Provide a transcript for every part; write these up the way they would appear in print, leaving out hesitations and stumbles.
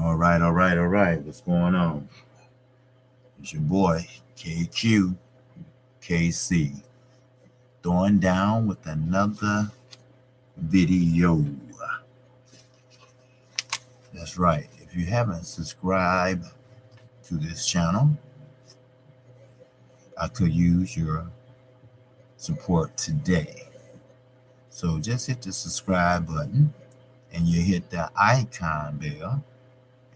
All right, all right, all right. What's going on? It's your boy, KC, throwing down with another video. That's right. If you haven't subscribed to this channel, I could use your support today. So just hit the subscribe button and you hit the icon bell,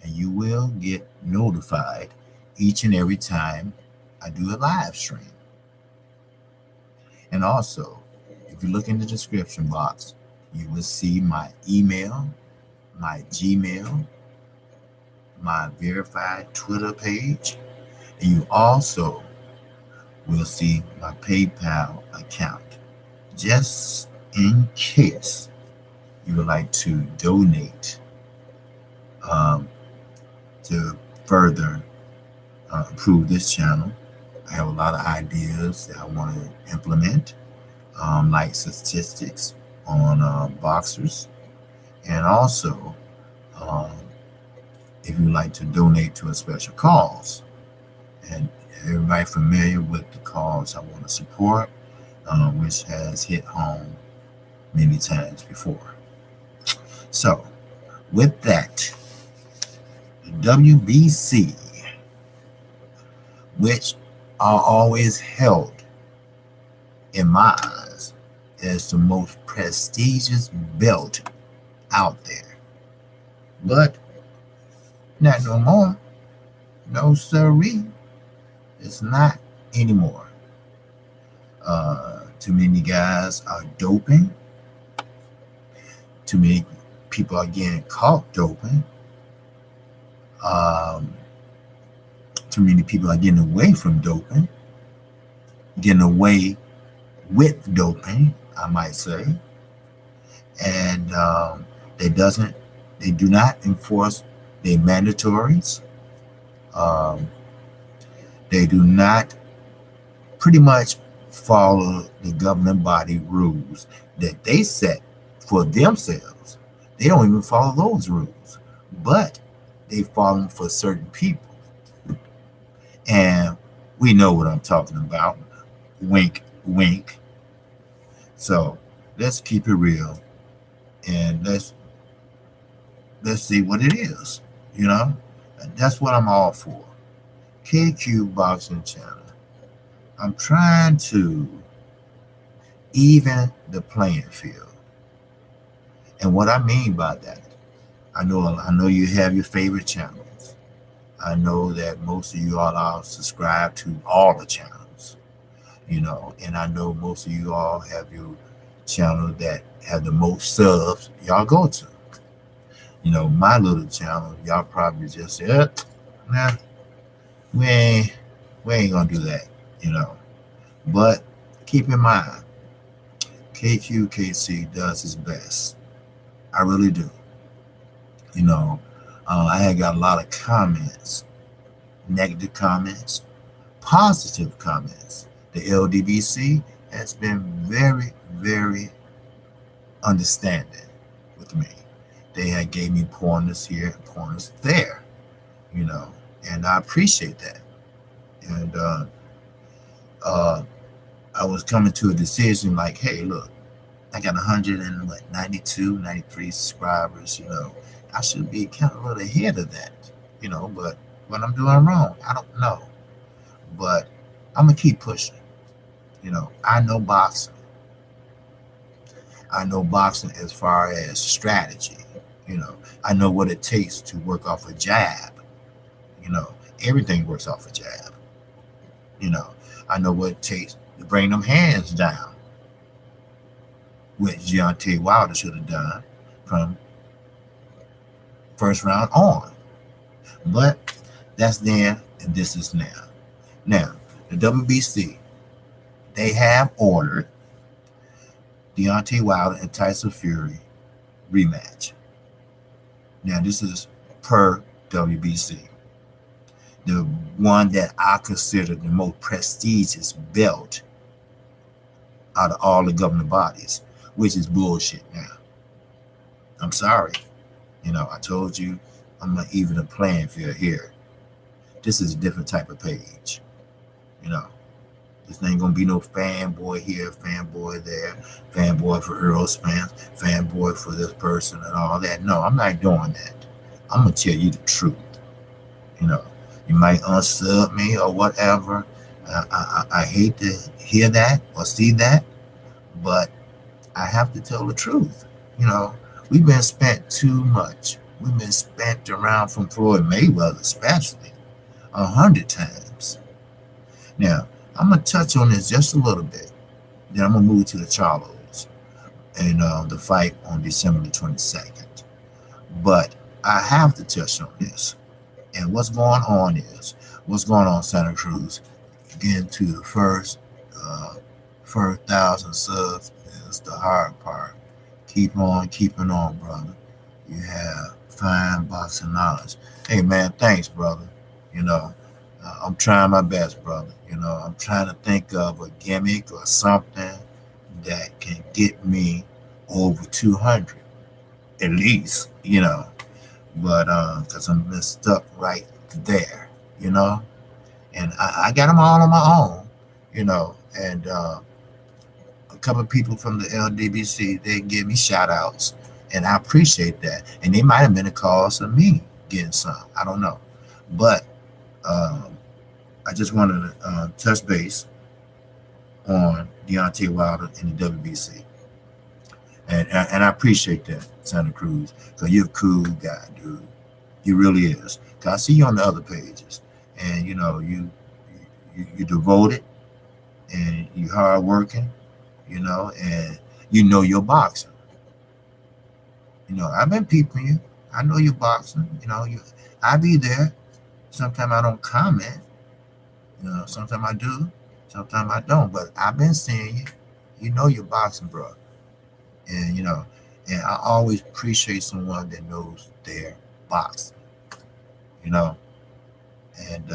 and you will get notified each and every time I do a live stream. And also, if you look in the description box, you will see my email, my Gmail, my verified Twitter page, and you also will see my PayPal account. Just in case you would like to donate to further improve this channel. I have a lot of ideas that I want to implement, like statistics on boxers, and also um, if you like to donate to a special cause. And everybody familiar with the cause I want to support, which has hit home many times before. So, with that, the WBC, which are always held in my eyes as the most prestigious belt out there. But not no more. No siree. It's not anymore. Too many guys are doping. Too many people are getting caught doping. Too many people are getting away from doping. Getting away with doping, I might say. And they do not enforce their mandatories. They do not pretty much follow the government body rules that they set for themselves. They don't even follow those rules, but they follow them for certain people. And we know what I'm talking about. Wink, wink. So let's keep it real, and let's see what it is. You know, and that's what I'm all for. KQ Boxing Channel. I'm trying to even the playing field. And what I mean by that, I know you have your favorite channels. I know that most of you all are subscribed to all the channels, and I know most of you all have your channel that have the most subs y'all go to. My little channel, y'all probably just say, nah, we ain't gonna do that, But keep in mind, KQKC does his best. I really do. I had got a lot of comments, negative comments, positive comments. The LDBC has been very, very understanding with me. They had gave me pointers here and pointers there, and I appreciate that. And I was coming to a decision like, hey, look, I got 192, 93 subscribers, I should be kind of a little ahead of that, but what I'm doing wrong, I don't know. But I'm going to keep pushing. I know boxing. I know boxing as far as strategy. I know what it takes to work off a jab. Everything works off a jab. I know what it takes to bring them hands down, which Deontay Wilder should have done from first round on. But that's then, and this is now. Now, the WBC, they have ordered Deontay Wilder and Tyson Fury rematch. Now, this is per WBC. The one that I consider the most prestigious belt out of all the governing bodies, which is bullshit now. I'm sorry. I told you I'm gonna even the playing field here. This is a different type of page. You know, this ain't gonna be no fanboy here, fanboy there, fanboy for Earl Spence, fanboy for this person and all that. No, I'm not doing that. I'm gonna tell you the truth. You know, you might unsub me or whatever. I hate to hear that or see that, but I have to tell the truth. You know, we've been spent too much. We've been spent around from Floyd Mayweather, especially 100 times. Now, I'm gonna touch on this just a little bit. Then I'm gonna move to the Charlo'S and the fight on December the 22nd. But I have to touch on this. And what's going on, Santa Cruz? Getting to the first 1,000 subs is the hard part. Keep on keeping on, brother. You have fine boxing knowledge. Hey, man, thanks, brother. You know, I'm trying my best, brother. You know, I'm trying to think of a gimmick or something that can get me over 200 at least, you know. But because I'm been stuck right there, you know, and I got them all on my own, you know, and a couple of people from the LDBC, they give me shout outs, and I appreciate that. And they might have been a cause of me getting some, I don't know. But um, I just wanted to touch base on Deontay Wilder and the WBC. And I appreciate that, Santa Cruz, because you're a cool guy, dude. You really is. Cause I see you on the other pages, and you know you devoted, and you hard working, you know, and you know your boxing. You know, I've been peeping you. I know you're boxing. You know, I be there. Sometimes I don't comment. You know, sometimes I do. Sometimes I don't. But I've been seeing you. You know you're boxing, bro. And you know, and I always appreciate someone that knows their boxing. You know, and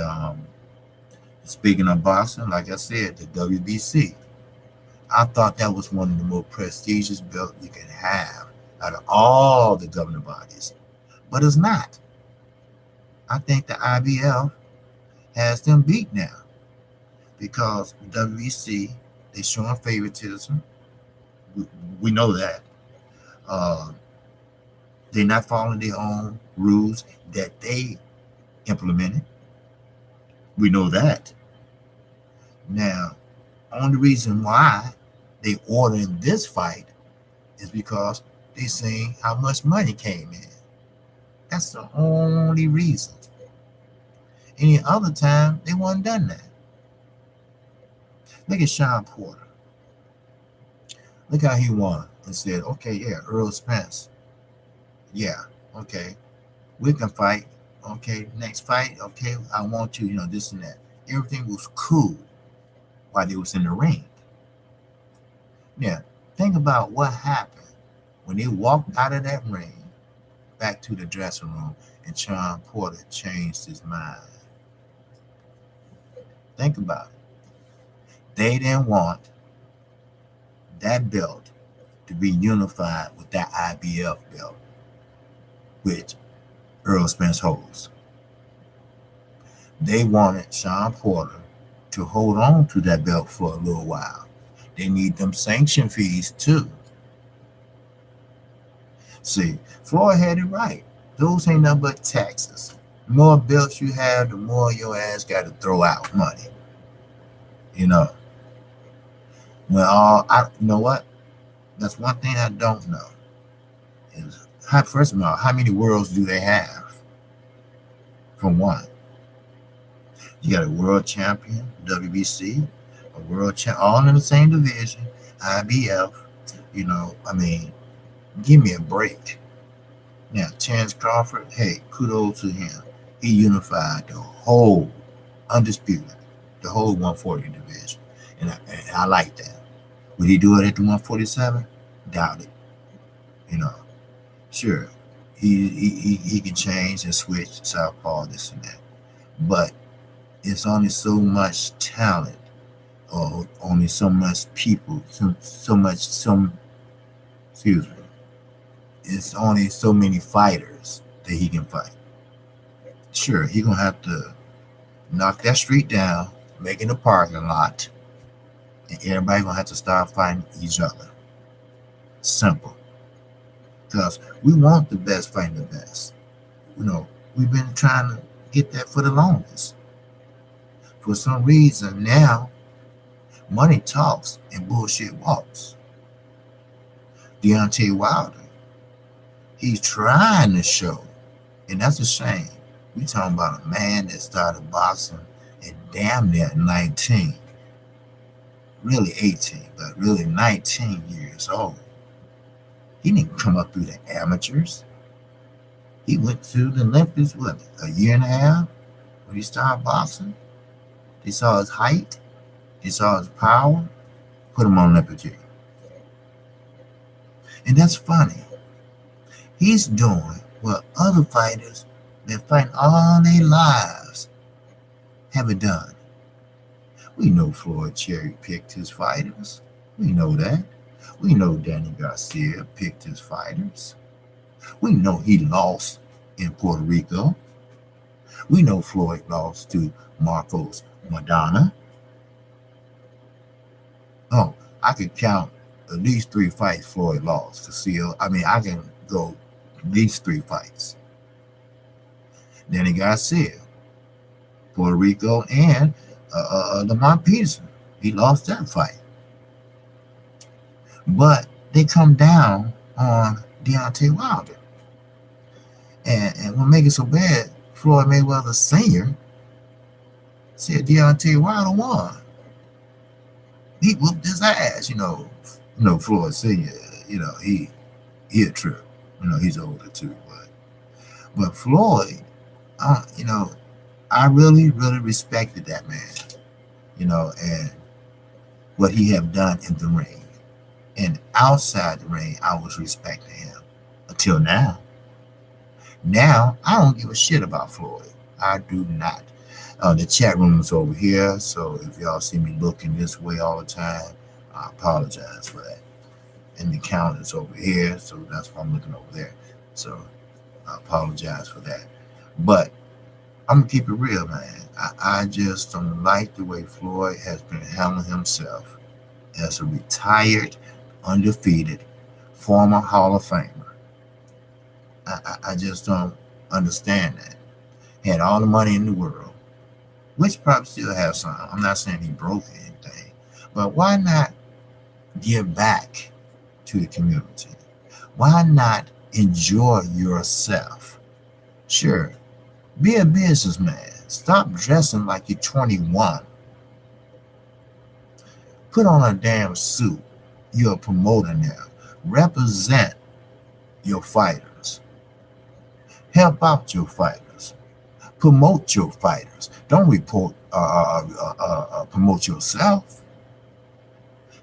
speaking of boxing, like I said, the WBC, I thought that was one of the most prestigious belts you can have out of all the governing bodies, but it's not. I think the IBF has them beat now because WBC, they're showing favoritism. We know that. Uh, they're not following their own rules that they implemented. We know that. Now, only reason why they ordering this fight is because they seen how much money came in. That's the only reason. Any other time, they wouldn't done that. Look at Sean Porter. Look how he won and said, okay, yeah, Earl Spence. Yeah, okay. We can fight. Okay, next fight. Okay, I want you, you know, this and that. Everything was cool while they was in the ring. Now, think about what happened when they walked out of that ring back to the dressing room and Sean Porter changed his mind. Think about it. They didn't want that belt to be unified with that IBF belt, which Earl Spence holds. They wanted Sean Porter to hold on to that belt for a little while. They need them sanction fees too. See, Floyd had it right. Those ain't nothing but taxes. The more belts you have, the more your ass got to throw out money. You know. Well, you know what? That's one thing I don't know. Is first of all, how many worlds do they have? For one, you got a world champion, WBC, a world champ, all in the same division, IBF. You know, I mean, give me a break. Now, Terence Crawford, hey, kudos to him. He unified the whole, undisputed, the whole 140 division. And I like that. Would he do it at the 147? Doubt it. You know, sure, he can change and switch southpaw, this and that. But it's only so much talent, or only so much people, excuse me. It's only so many fighters that he can fight. Sure, he gonna have to knock that street down, make it a parking lot, and everybody gonna have to start fighting each other. Simple. Because we want the best fighting the best. You know, we've been trying to get that for the longest. For some reason now, money talks and bullshit walks. Deontay Wilder, he's trying to show, and that's a shame. We talking about a man that started boxing at damn near 19, really 18, but really 19 years old. He didn't come up through the amateurs. He went to the Olympics, what, a year and a half when he started boxing? They saw his height, they saw his power, put him on Olympic team. And that's funny. He's doing what other fighters that fight all their lives haven't done. We know Floyd cherry picked his fighters. We know that. We know Danny Garcia picked his fighters. We know he lost in Puerto Rico. We know Floyd lost to Marcos Madonna. Oh, I could count at least 3 fights Floyd lost. I can go at least 3 fights. Danny Garcia, Puerto Rico, and Lamont Peterson. He lost that fight. But they come down on Deontay Wilder. And what makes it so bad, Floyd Mayweather Sr. said Deontay Wilder won. He whooped his ass, Floyd Sr., he a trip. He's older too. But Floyd, I really, really respected that man, and what he have done in the ring. And outside the ring, I was respecting him until now. Now, I don't give a shit about Floyd. I do not. The chat room is over here, so if y'all see me looking this way all the time, I apologize for that. And the count is over here, so that's why I'm looking over there. So I apologize for that. But I'm going to keep it real, man. I just don't like the way Floyd has been handling himself as a retired, undefeated, former Hall of Famer. I just don't understand that. He had all the money in the world, which probably still have some. I'm not saying he broke anything, but why not give back to the community? Why not enjoy yourself? Sure, be a businessman. Stop dressing like you're 21. Put on a damn suit. You're a promoter now. Represent your fighters. Help out your fighters. Promote your fighters. Don't promote yourself.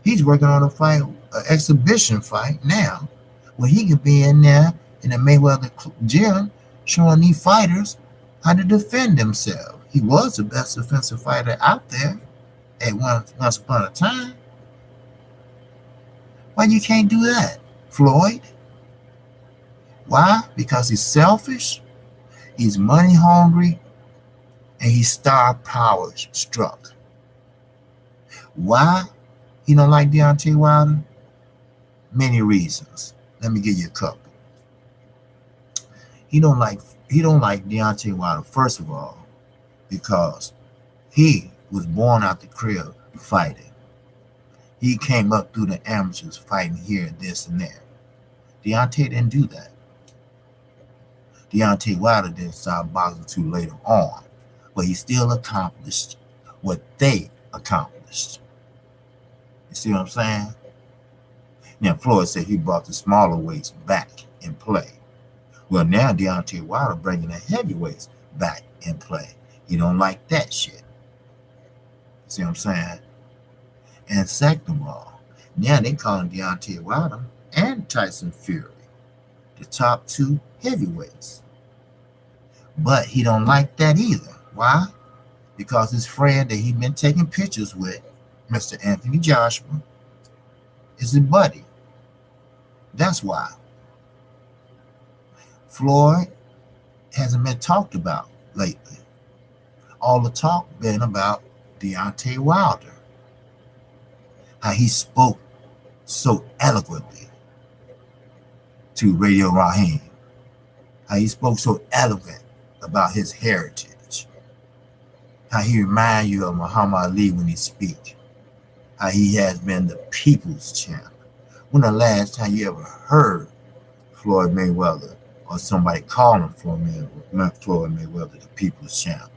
He's working on an exhibition fight now, where he could be in there in the Mayweather gym showing these fighters how to defend themselves. He was the best defensive fighter out there at once upon a time. Why you can't do that, Floyd? Why? Because he's selfish, he's money hungry, and he's star power struck. Why he don't like Deontay Wilder? Many reasons. Let me give you a couple. He don't like Deontay Wilder, first of all, because he was born out the crib fighting. He came up through the amateurs fighting here and this and there. Deontay didn't do that. Deontay Wilder didn't start boxing too later on, but he still accomplished what they accomplished. You see what I'm saying? Now, Floyd said he brought the smaller weights back in play. Well, now Deontay Wilder bringing the heavyweights back in play. You don't like that shit. See what I'm saying? And second of all, now they calling Deontay Wilder and Tyson Fury the top 2 heavyweights. But he don't like that either. Why? Because his friend that he been taking pictures with, Mr. Anthony Joshua, is a buddy. That's why. Floyd hasn't been talked about lately. All the talk been about Deontay Wilder, how he spoke so eloquently to Radio Raheem, how he spoke so eloquent about his heritage, how he remind you of Muhammad Ali when he speak, how he has been the people's champ. When the last time you ever heard Floyd Mayweather or somebody calling Floyd Mayweather the people's champ?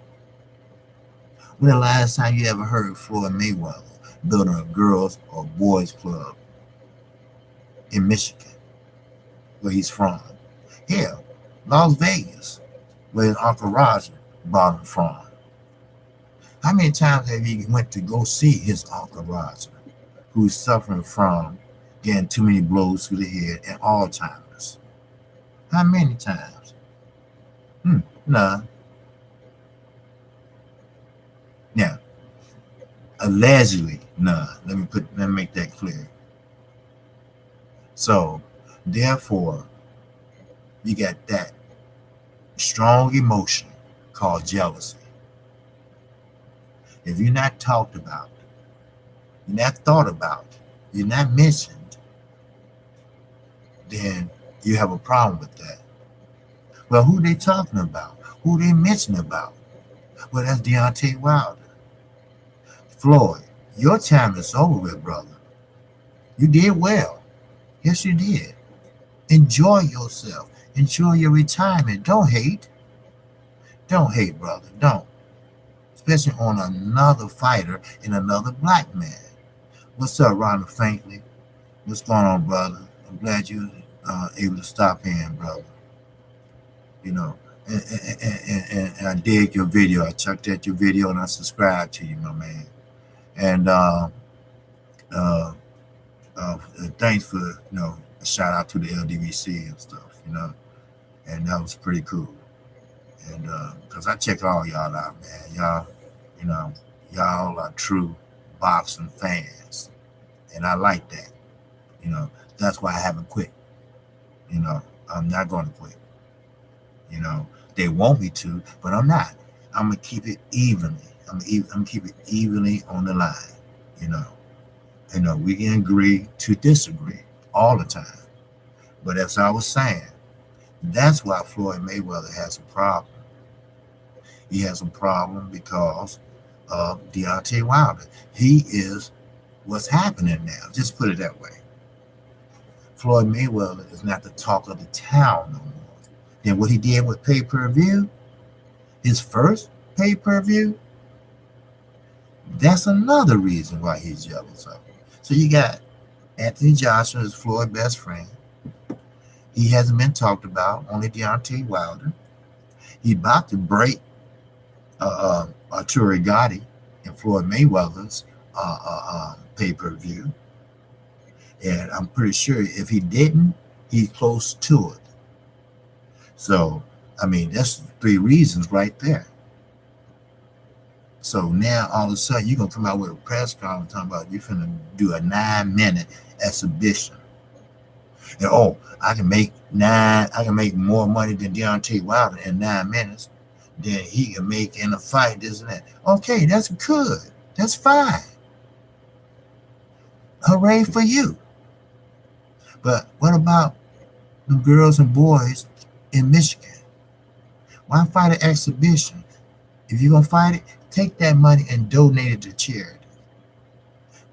When the last time you ever heard Floyd Mayweather building a girls or boys club in Michigan, where he's from? Hell, Las Vegas, where his Uncle Roger brought him from. How many times have you went to go see his Uncle Roger, who's suffering from getting too many blows to the head and Alzheimer's? How many times? None. Now, allegedly none. Let me make that clear. So, therefore, you got that strong emotion called jealousy. If you're not talked about, you're not thought about, you're not mentioned, then you have a problem with that. Well, who they talking about? Who they mentioning about? Well, that's Deontay Wilder. Floyd, your time is over with, brother. You did well. Yes, you did. Enjoy yourself. Enjoy your retirement. Don't hate. Don't hate, brother. Don't. Especially on another fighter and another black man. What's up, Ronald Faintly? What's going on, brother? I'm glad you able to stop in, brother. You know, and I dig your video. I checked out your video and I subscribed to you, my man. And thanks for, a shout out to the LDVC and stuff, and that was pretty cool. And because I check all y'all out, man. Y'all are true boxing fans, and I like that. That's why I haven't quit. I'm not going to quit. They want me to, but I'm not. I'm gonna keep it evenly. I'm gonna keep it evenly on the line. We can agree to disagree all the time. But as I was saying, that's why Floyd Mayweather has a problem. He has a problem because of Deontay Wilder. He is what's happening now. Just put it that way. Floyd Mayweather is not the talk of the town no more. Then what he did with pay-per-view, his first pay-per-view, that's another reason why he's jealous of him. So you got Anthony Joshua is Floyd's best friend. He hasn't been talked about, only Deontay Wilder. He about to break Arturo Gatti and Floyd Mayweather's pay-per-view. And I'm pretty sure if he didn't, he's close to it. So, that's 3 reasons right there. So now all of a sudden you're gonna come out with a press conference talking about you're finna do a 9-minute exhibition. And I can make more money than Deontay Wilder in 9 minutes than he can make in a fight, this and that. Okay, that's good. That's fine. Hooray for you. But what about the girls and boys in Michigan? Why fight an exhibition? If you're gonna fight it, take that money and donate it to charity.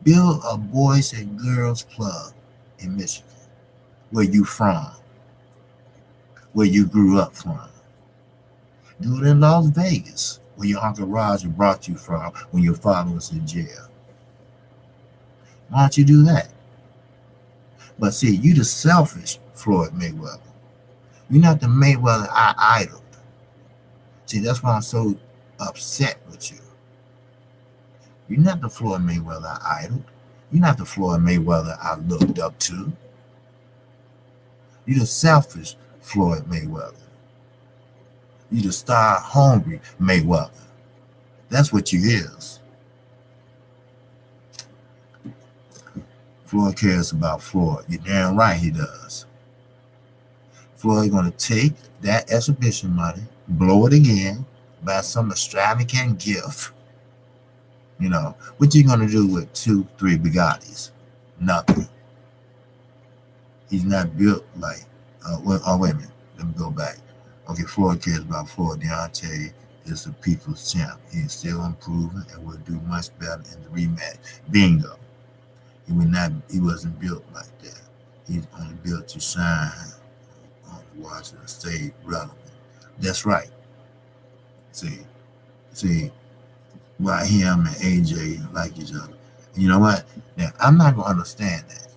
Build a boys and girls club in Michigan, where you from, where you grew up from. Do it in Las Vegas, where your Uncle Roger brought you from when your father was in jail. Why don't you do that? But see, you the selfish Floyd Mayweather. You're not the Mayweather I idoled. See, that's why I'm so upset with you. You're not the Floyd Mayweather I idoled. You're not the Floyd Mayweather I looked up to. You're the selfish Floyd Mayweather. You're the star-hungry Mayweather. That's what you is. Floyd cares about Floyd. You're damn right he does. Floyd going to take that exhibition money, blow it again, buy some extravagant gift. What you gonna do with 2, 3 Bugattis? Nothing. He's not built like. Wait a minute. Let me go back. Okay, Floyd cares about Floyd. Deontay is the people's champ. He is still improving and will do much better in the rematch. Bingo. He wasn't built like that. He's only built to shine on the watch and stay relevant. That's right. See, why him and AJ like each other. And you know what? Now I'm not gonna understand that.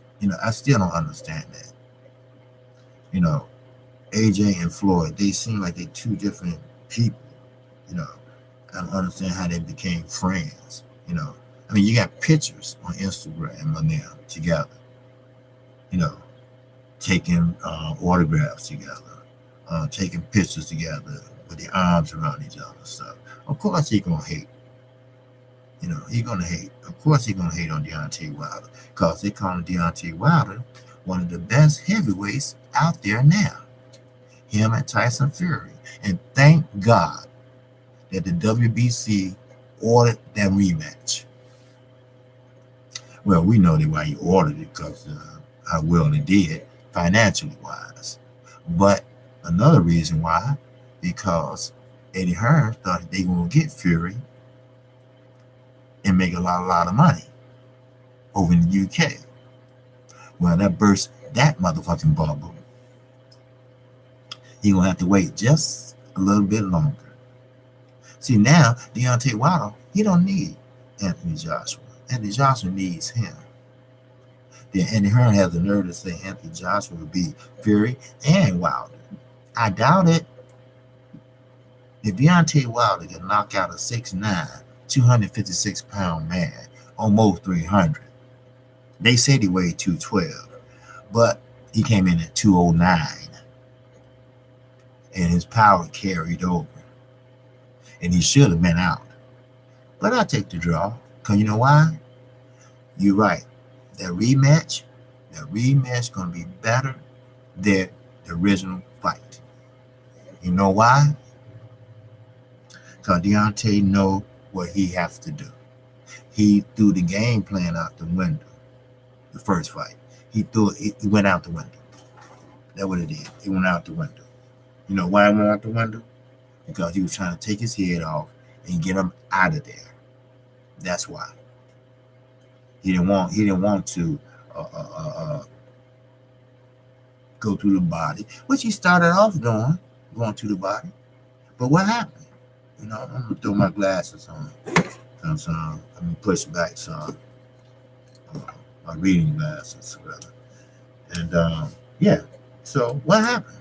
I still don't understand that. AJ and Floyd, they seem like they're two different people. I don't understand how they became friends. You got pictures on Instagram of them together. Taking autographs together, taking pictures together with their arms around each other and stuff. Of course he gonna hate. He gonna hate. Of course he gonna hate on Deontay Wilder because they call Deontay Wilder one of the best heavyweights out there now. Him and Tyson Fury. And thank God that the WBC ordered that rematch. Well, we know that why he ordered it because how well he did financially wise. But another reason why, because Eddie Hearn thought they were going to get Fury and make a lot of money over in the UK. Well, that burst that motherfucking bubble. He's going to have to wait just a little bit longer. See, now, Deontay Wilder, he don't need Anthony Joshua. Anthony Joshua needs him. Then Eddie Hearn has the nerve to say Anthony Joshua would be Fury and Wilder. I doubt it. If Deontay Wilder can knock out a 6'9", 256-pound man, almost 300, they said he weighed 212, but he came in at 209, and his power carried over, and he should have been out. But I'll take the draw, because you know why? You're right. That rematch going to be better than the original fight. You know why? Because Deontay know what he has to do. He threw the game plan out the window. The first fight, he went out the window. That's what it did. It went out the window. You know why it went out the window? Because he was trying to take his head off and get him out of there. That's why. He didn't want to go through the body, which he started off doing, going to the body. But what happened? I'm gonna throw my glasses on. Let me push back some. My reading glasses, rather. And yeah. So what happened?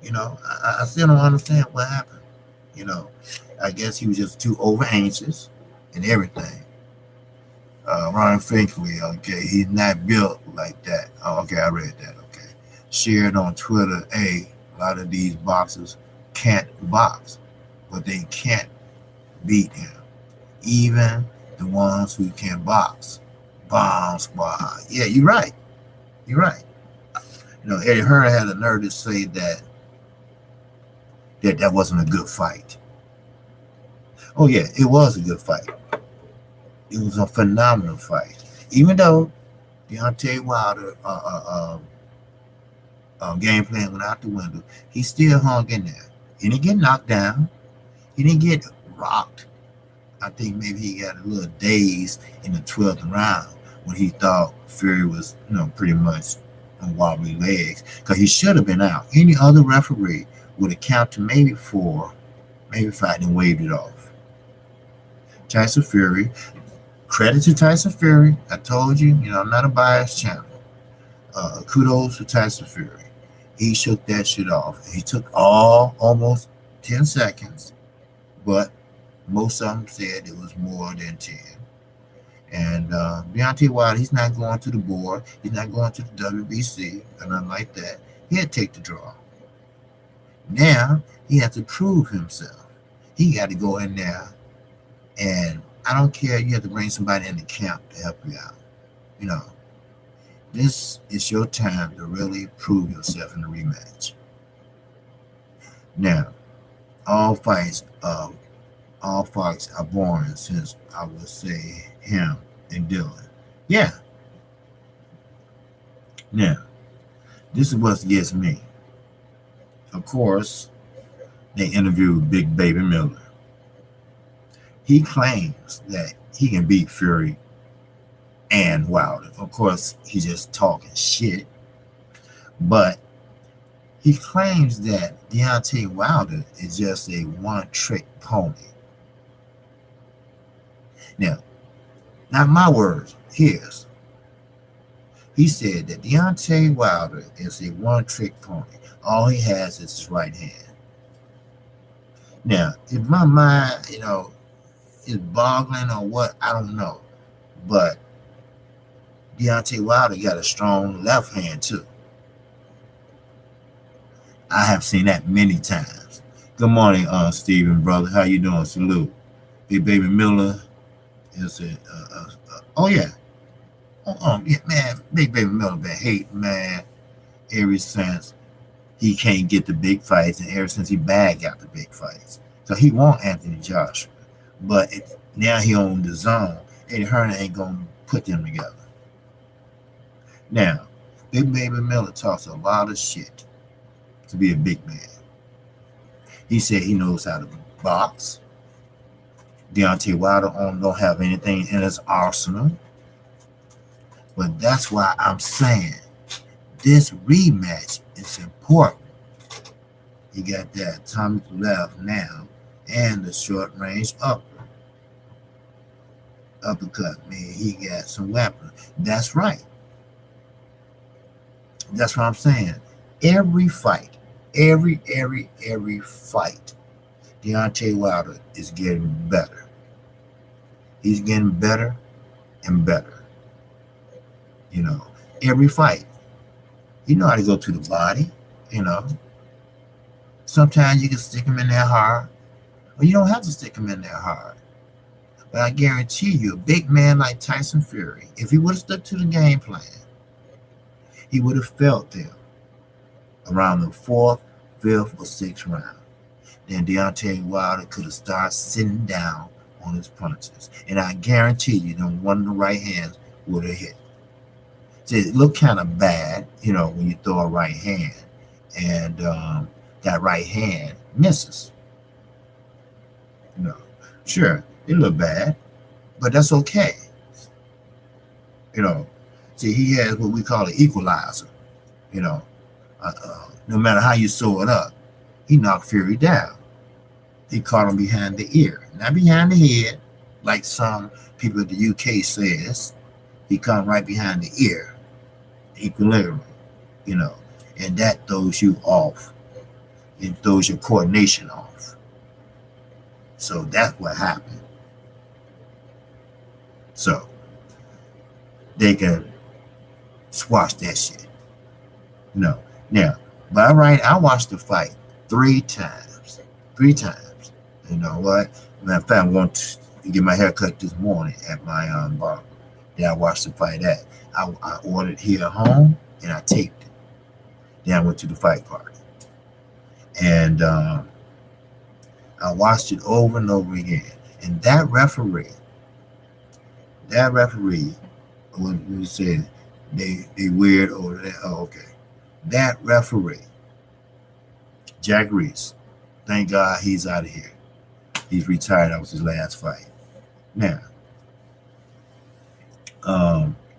I still don't understand what happened. I guess he was just too over anxious and everything. Ron Finkley, okay, he's not built like that. Oh, okay, I read that. Okay, shared on Twitter. A lot of these boxers can't box, but they can't beat him. Even the ones who can box. Bomb squad. Yeah, you're right. You're right. Eddie Hearn had the nerve to say that wasn't a good fight. Oh yeah, it was a good fight. It was a phenomenal fight. Even though Deontay Wilder game plan went out the window, he still hung in there. He didn't get knocked down. He didn't get rocked. I think maybe he got a little dazed in the 12th round when he thought Fury was, pretty much on wobbly legs, because he should have been out. Any other referee would have counted maybe 4, maybe 5, and waved it off. Tyson Fury, credit to Tyson Fury. I told you, I'm not a biased channel. Kudos to Tyson Fury. He shook that shit off. He took almost 10 seconds, but most of them said it was more than 10. And Deontay Wilder, he's not going to the board. He's not going to the WBC or nothing like that. He'll take the draw. Now, he has to prove himself. He got to go in there, and I don't care. You have to bring somebody in the camp to help you out. This is your time to really prove yourself in the rematch. Now, all fights all fights are boring since I would say him and Dylan. Yeah, now this is what gets me. Of course, they interviewed Big Baby Miller. He claims that he can beat Fury and Wilder. Of course, he's just talking shit. But he claims that Deontay Wilder is just a one-trick pony. Now, not my words, his. He said that Deontay Wilder is a one-trick pony. All he has is his right hand. Now, if my mind, is boggling or what, I don't know. But Deontay Wilder got a strong left hand too. I have seen that many times. Good morning, Stephen, brother. How you doing? Salute. Big Baby Miller is oh yeah. Yeah, man. Big Baby Miller been hating, man, ever since he can't get the big fights and ever since he bagged out the big fights. So he want Anthony Joshua. But now he on the zone. Eddie Hearn ain't going to put them together. Now, Big Baby Miller talks a lot of shit to be a big man. He said he knows how to box. Deontay Wilder don't have anything in his arsenal. But that's why I'm saying this rematch is important. He got that atomic left now and the short range uppercut. Man, he got some weapons. That's right. That's what I'm saying. Every fight, every fight, Deontay Wilder is getting better. He's getting better and better. Every fight. You know how to go to the body, Sometimes you can stick him in there hard, or you don't have to stick him in there hard. But I guarantee you, a big man like Tyson Fury, if he would have stuck to the game plan, he would have felt them around the 4th, 5th, or 6th round. Then Deontay Wilder could have started sitting down on his punches. And I guarantee you, one of the right hands would have hit. So it looked kind of bad, when you throw a right hand and that right hand misses. Sure, it looked bad, but that's okay. See, he has what we call an equalizer. No matter how you sew it up, he knocked Fury down. He caught him behind the ear, not behind the head, like some people in the UK says. He caught him right behind the ear, equilibrium, and that throws you off. It throws your coordination off. So that's what happened. So they can squash that shit. Now, but all right, I watched the fight 3 times. 3 times. You know what? Matter of fact, I'm going to get my hair cut this morning at my barber. Then I watched the fight at. I ordered here at home and I taped it. Then I went to the fight party. And I watched it over and over again. And that referee, when you said they weird over there, oh, okay. That referee, Jack Reese, thank God he's out of here. He's retired. That was his last fight. Now,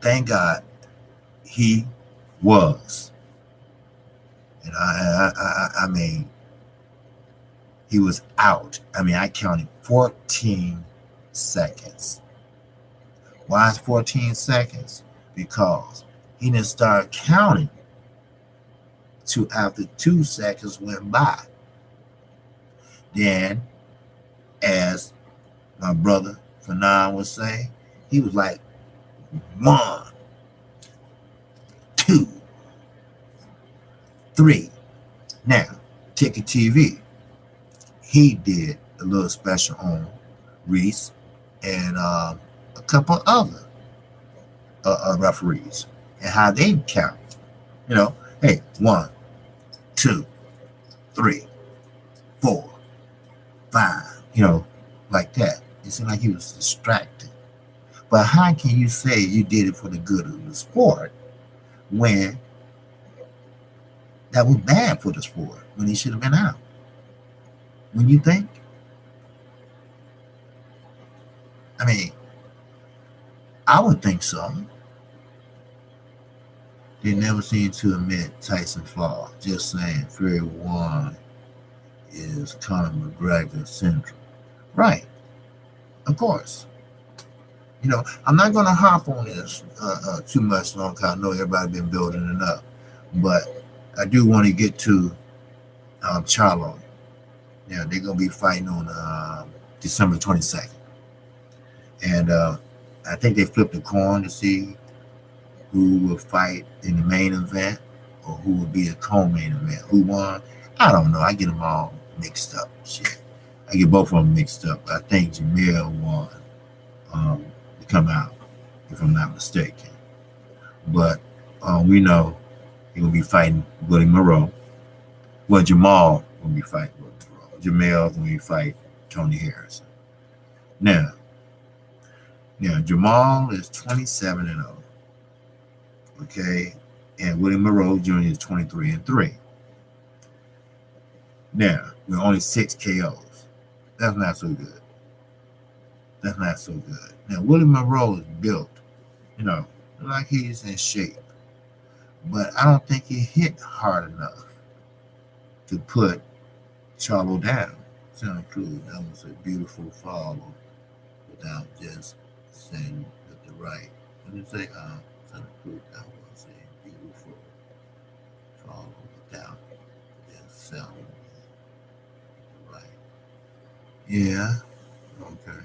thank God he was. And I mean, he was out. I mean, I counted 14 seconds. Why is 14 seconds? Because he didn't start counting till after 2 seconds went by. Then, as my brother Fanon would say, he was like 1, 2, 3. Now, Ticket TV, he did a little special on Reese and a couple other referees and how they count. Hey, 1, 2, 3, 4, 5. like that. It seemed like he was distracted. But how can you say you did it for the good of the sport when that was bad for the sport, when he should have been out? When you think? I mean, I would think so. They never seem to admit Tyson flaw. Just saying, Fury 1 is Conor McGregor syndrome. Right, of course. I'm not going to hop on this too much long because I know everybody been building it up. But I do want to get to Charlo. Yeah, they're going to be fighting on December 22nd. And I think they flipped the coin to see who will fight in the main event or who will be a co-main event. Who won? I don't know. I get them all mixed up. Shit. I get both of them mixed up. I think Jamil won to come out, if I'm not mistaken. But we know he's going to be fighting Willie Monroe. Well, Jamal going to be fighting Willie Monroe. Jamil going to be fighting Tony Harrison. Now, Jamal is 27-0. Okay, and Willie Monroe Jr. is 23-3. Now, we're only 6 KOs. That's not so good. That's not so good. Now, Willie Monroe is built, like he's in shape. But I don't think he hit hard enough to put Charlo down. Sound cool. That was a beautiful follow without just saying with the right. Let me say, Santa Cruz, that was a beautiful follow without just selling right. Yeah, okay.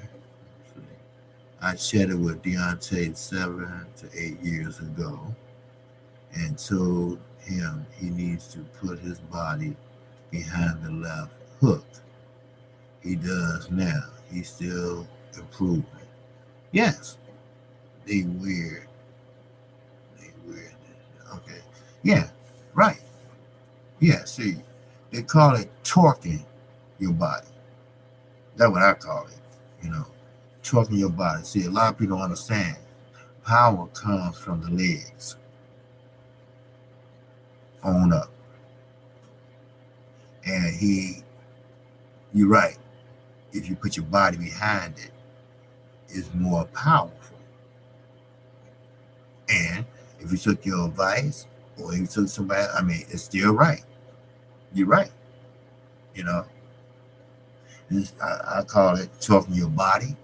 I chatted with Deontay 7 to 8 years ago and told him he needs to put his body behind the left hook. He does now. He's still improving. Yes. They weird. Okay. Yeah, right. Yeah, see, they call it torquing your body. That's what I call it, torquing your body. See, a lot of people don't understand. Power comes from the legs on up. And you're right. If you put your body behind it, it's more powerful. And if you took your advice or you took somebody, it's still right. You're right. I call it talking your body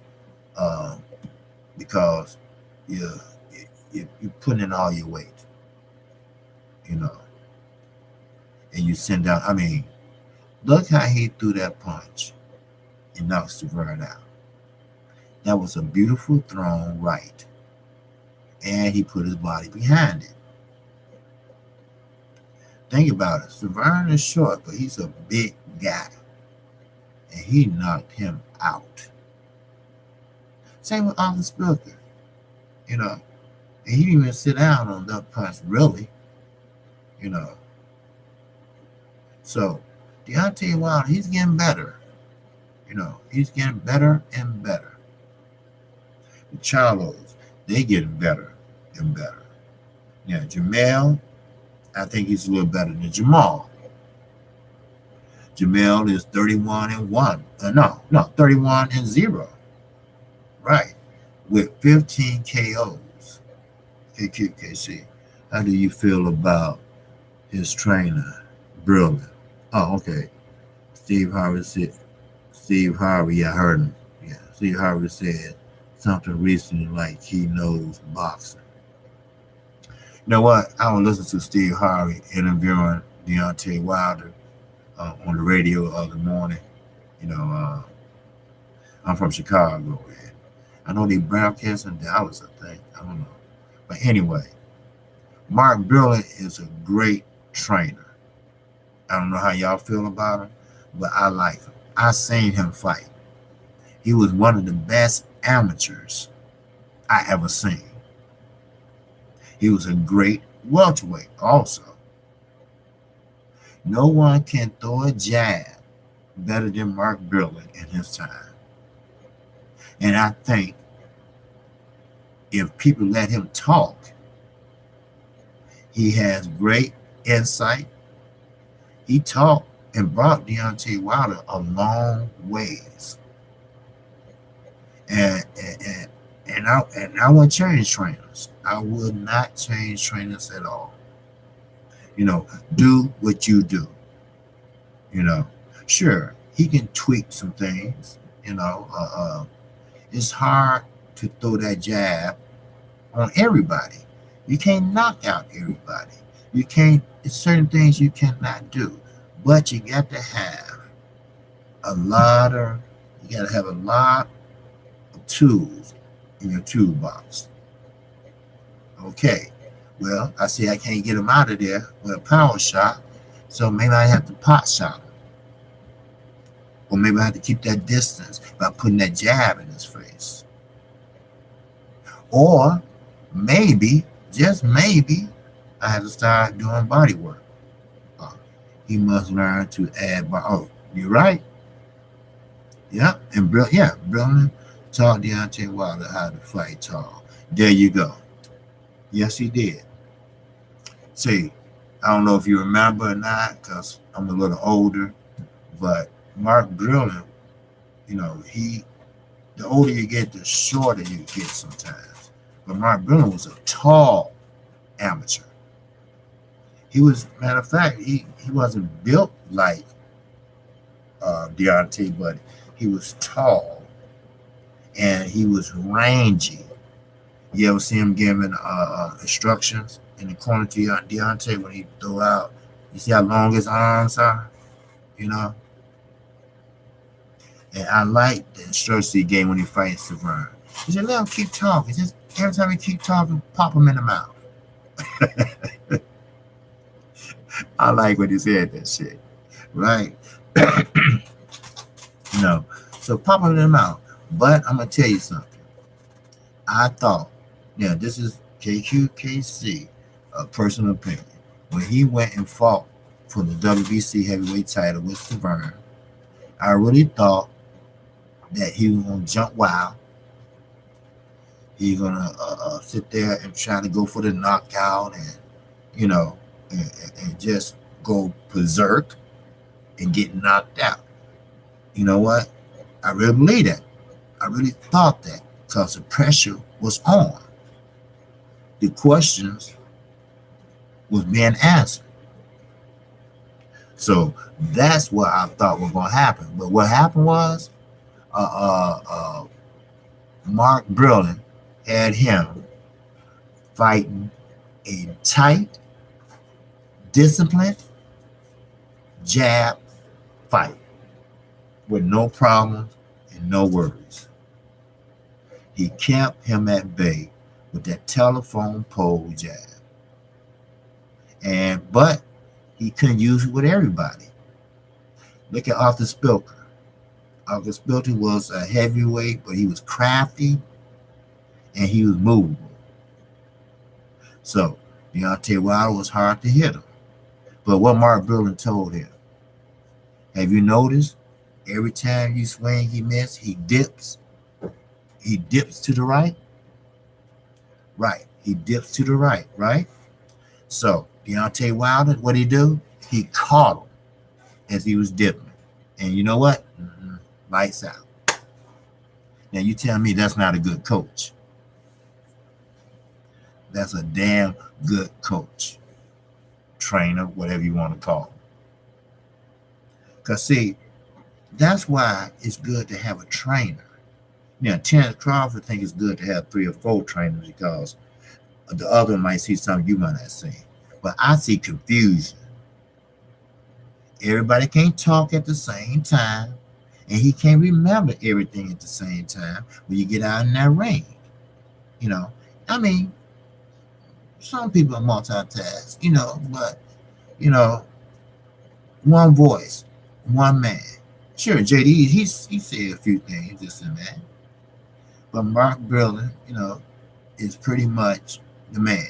because you're putting in all your weight, and you send down. Look how he threw that punch and knocked Severn out. That was a beautiful thrown right. And he put his body behind it. Think about it. Severn is short, but he's a big guy. And he knocked him out. Same with Arthur Spilker. And he didn't even sit down on that punch, really. So, Deontay Wilder, he's getting better. He's getting better and better. The Charlo'S, they getting better and better. Yeah, Jamel, I think he's a little better than Jamal. Jamel is 31-1. 31-0. Right. With 15 KOs. KQKC. How do you feel about his trainer, Brilliant? Oh, okay. Steve Harvey, I heard him. Yeah, Steve Harvey said something recently like he knows boxing. You know what? I was listening to Steve Harvey interviewing Deontay Wilder on the radio the other morning. I'm from Chicago, and I know they broadcast in Dallas, I think. I don't know. But anyway, Mark Brilliant is a great trainer. I don't know how y'all feel about him, but I like him. I seen him fight. He was one of the best amateurs I ever seen. He was a great welterweight also. No one can throw a jab better than Mark Brilliant in his time. And I think if people let him talk, he has great insight. He talked and brought Deontay Wilder a long ways. And I wouldn't change trainers. I would not change trainers at all. Do what you do. You know, sure, he can tweak some things. It's hard to throw that jab on everybody. You can't knock out everybody. You can't. It's certain things you cannot do, but you got to have a lot of. You got to have a lot of tools in your toolbox. Okay. Well, I see I can't get him out of there with a power shot, so maybe I have to pot shot him. Or maybe I have to keep that distance by putting that jab in his face. Or maybe, just maybe, I have to start doing body work. He must learn to add body. Oh, you're right. Yeah, and Brilliant taught Deontay Wilder how to fight tall. There you go. Yes, he did. See, I don't know if you remember or not, because I'm a little older, but Mark Brilliant, the older you get, the shorter you get sometimes. But Mark Brilliant was a tall amateur. He was, matter of fact, he wasn't built like Deontay, but he was tall and he was rangy. You ever see him giving instructions in the corner to Deontay when he throw out? You see how long his arms are? And I like the instructions he gave when he fights Severn. He said, let him keep talking. Just every time he keep talking, pop him in the mouth. I like when he said that shit. Right? So pop him in the mouth. But I'm going to tell you something. I thought, now this is KQKC, a personal opinion. When he went and fought for the WBC heavyweight title with Severn, I really thought that he was going to jump wild. He's going to sit there and try to go for the knockout and, and just go berserk and get knocked out. You know what? I really believe that. I really thought that because the pressure was on. The questions was being answered. So that's what I thought was going to happen. But what happened was Mark Brilliant had him fighting a tight, disciplined jab fight with no problems and no worries. He kept him at bay with that telephone pole jab. But he couldn't use it with everybody. Look at Arthur Spilker. Arthur Spilker was a heavyweight, but he was crafty and he was movable. So Deontay Wilder was hard to hit him. But what Mark Brilliant told him, have you noticed every time you swing he misses, he dips? He dips to the right? Right. He dips to the right, right? So Deontay Wilder, what'd he do? He caught him as he was dipping. And you know what? Lights out. Now you tell me that's not a good coach. That's a damn good coach. Trainer, whatever you want to call him. Because see, that's why it's good to have a trainer. Now, Terrence Crawford think it's good to have 3 or 4 trainers because the other might see something you might not see. But I see confusion. Everybody can't talk at the same time, and he can't remember everything at the same time when you get out in that ring. I mean, some people are multitask, but, one voice, one man. Sure, JD, he said a few things, this and that. But Mark Brilliant, is pretty much the man.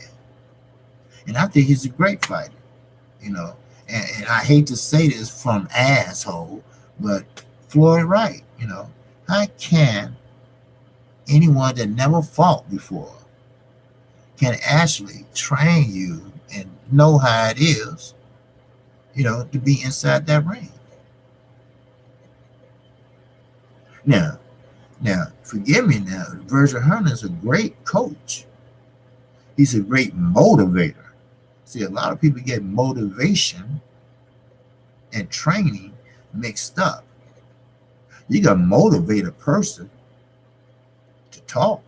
And I think he's a great fighter, and I hate to say this from asshole, but Floyd Wright, how can anyone that never fought before can actually train you and know how it is, to be inside that ring. Now, forgive me now, Virgil Hunter is a great coach. He's a great motivator. See, a lot of people get motivation and training mixed up. You can motivate a person to talk.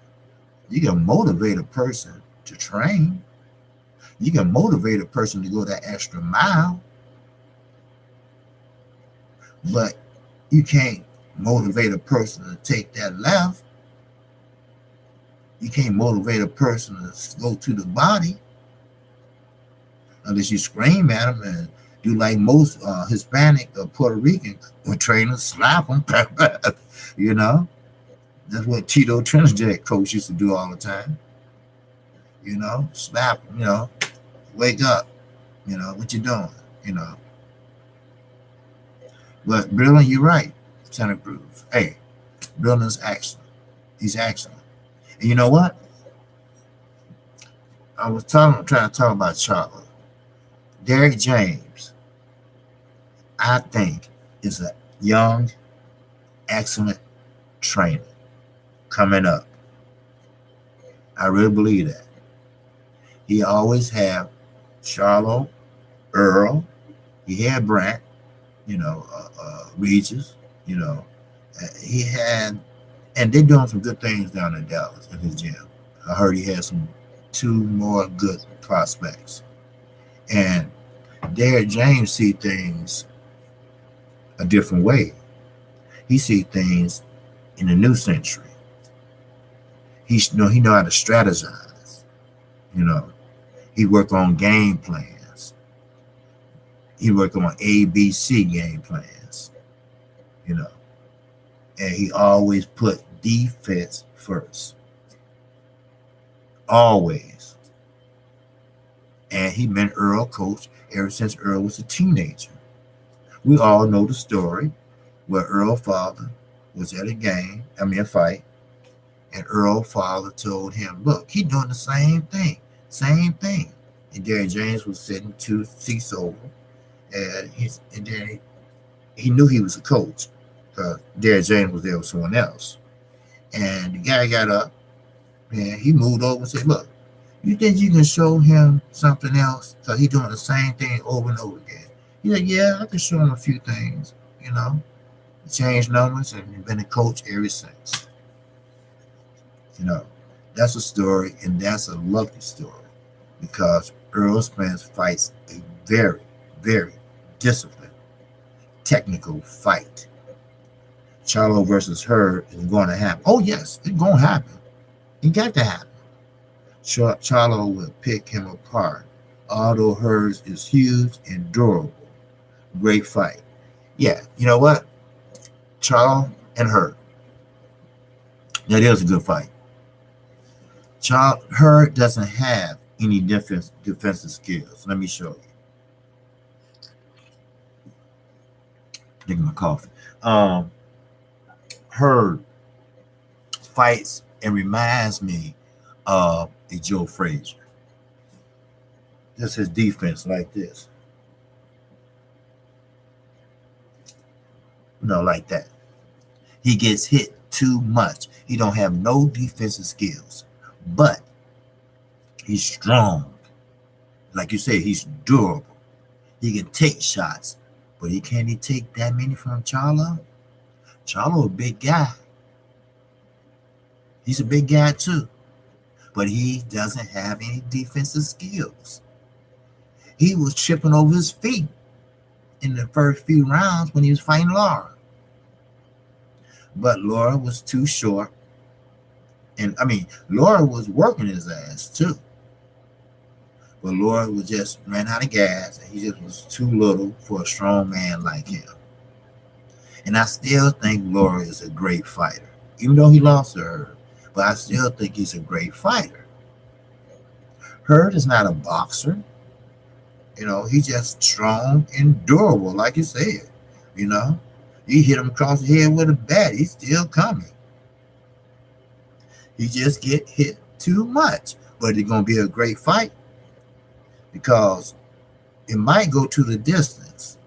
You can motivate a person to train. You can motivate a person to go that extra mile. But you can't motivate a person to take that left. You can't motivate a person to go to the body unless you scream at them and do like most Hispanic or Puerto Rican trainers, slap them. That's what Tito Trinidad coach used to do all the time. Slap them, wake up, what you doing, But Brilliant, you're right, Santa Cruz. Hey, Brilliant's excellent. He's excellent. And you know what? I was trying to talk about Charlotte. Derek James, I think, is a young, excellent trainer coming up. I really believe that. He always had Charlo, Earl. He had Brant, Regis, he had, and they're doing some good things down in Dallas in his gym. I heard he had two more good prospects. And Derek James see things a different way. He see things in the new century. He know how to strategize. He work on game plans. He work on ABC game plans. And he always put defense first. Always. And he been Earl coach ever since Earl was a teenager. We all know the story where Earl's father was at a fight, and Earl's father told him, look, he's doing the same thing. And Derek James was sitting 2 seats over, and then he knew he was a coach. Derek James was there with someone else. And the guy got up, and he moved over and said, look, you think you can show him something else? Because he's doing the same thing over and over again. He's like, yeah, I can show him a few things, He changed numbers, and he's been a coach ever since. That's a story, and that's a lucky story, because Earl Spence fights a very, very disciplined, technical fight. Charlo versus Hurd is going to happen. Oh, yes, it's going to happen. It got to happen. Charlo will pick him apart, although Hurd is huge and durable. Great fight. Yeah, you know what? Charlo and Hurd. That is a good fight. Hurd doesn't have any defensive skills. Let me show you. Drinking my coffee. Hurd fights and reminds me of a Joe Frazier. Just his defense like this. Like that. He gets hit too much. He don't have no defensive skills. But he's strong. Like you said, he's durable. He can take shots. But can he take that many from Charlo? Charlo a big guy. He's a big guy too. But he doesn't have any defensive skills. He was tripping over his feet in the first few rounds when he was fighting Laura. But Laura was too short. And Laura was working his ass too. But Laura ran out of gas, and he just was too little for a strong man like him. And I still think Laura is a great fighter, even though he lost to Hurd. But I still think he's a great fighter. Hurd is not a boxer. He's just strong and durable, like you said. You hit him across the head with a bat, he's still coming. He just get hit too much. But it's gonna be a great fight because it might go to the distance.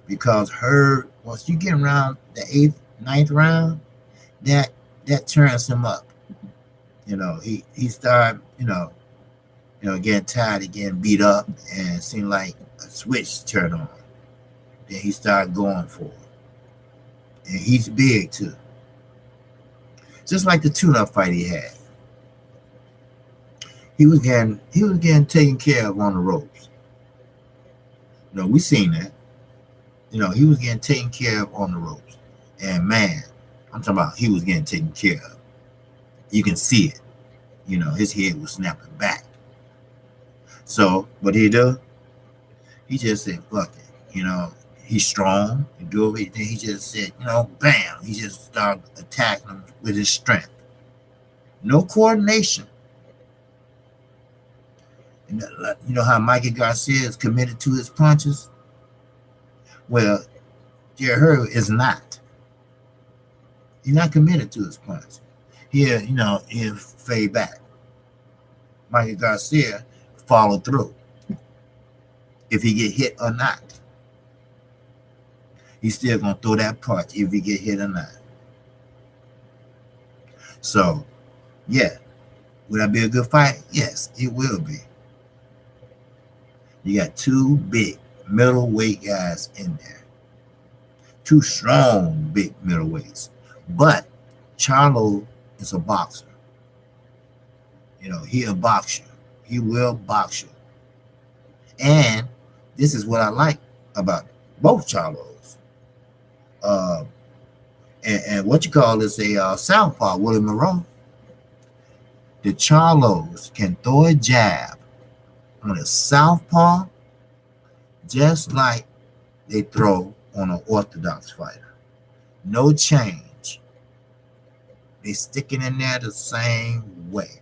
Because her once you get around the eighth, ninth round, that that turns him up. He started, getting tired of getting beat up and seemed like a switch turned on. Then he started going for it. And he's big too. Just like the tune-up fight he had. He was getting taken care of on the ropes. We seen that. He was getting taken care of on the ropes. And man, I'm talking about he was getting taken care of. You can see it. His head was snapping back. So what he do? He just said, fuck it. He's strong. He do everything. He just said, bam. He just started attacking him with his strength. No coordination. You know how Mikey Garcia is committed to his punches? Well, Jerry Hurd is not. He's not committed to his punch. He'll fade back. Mikey Garcia follow through. If he get hit or not. He's still gonna throw that punch if he get hit or not. So, yeah. Would that be a good fight? Yes, it will be. You got two big middleweight guys in there. Two strong big middleweights. But Charlo is a boxer. He'll box you. He will box you. And this is what I like about both Charlo'S. And what you call this a southpaw, Willie Monroe. The Charlo'S can throw a jab on a southpaw just like they throw on an orthodox fighter. No change. They stick it in there the same way.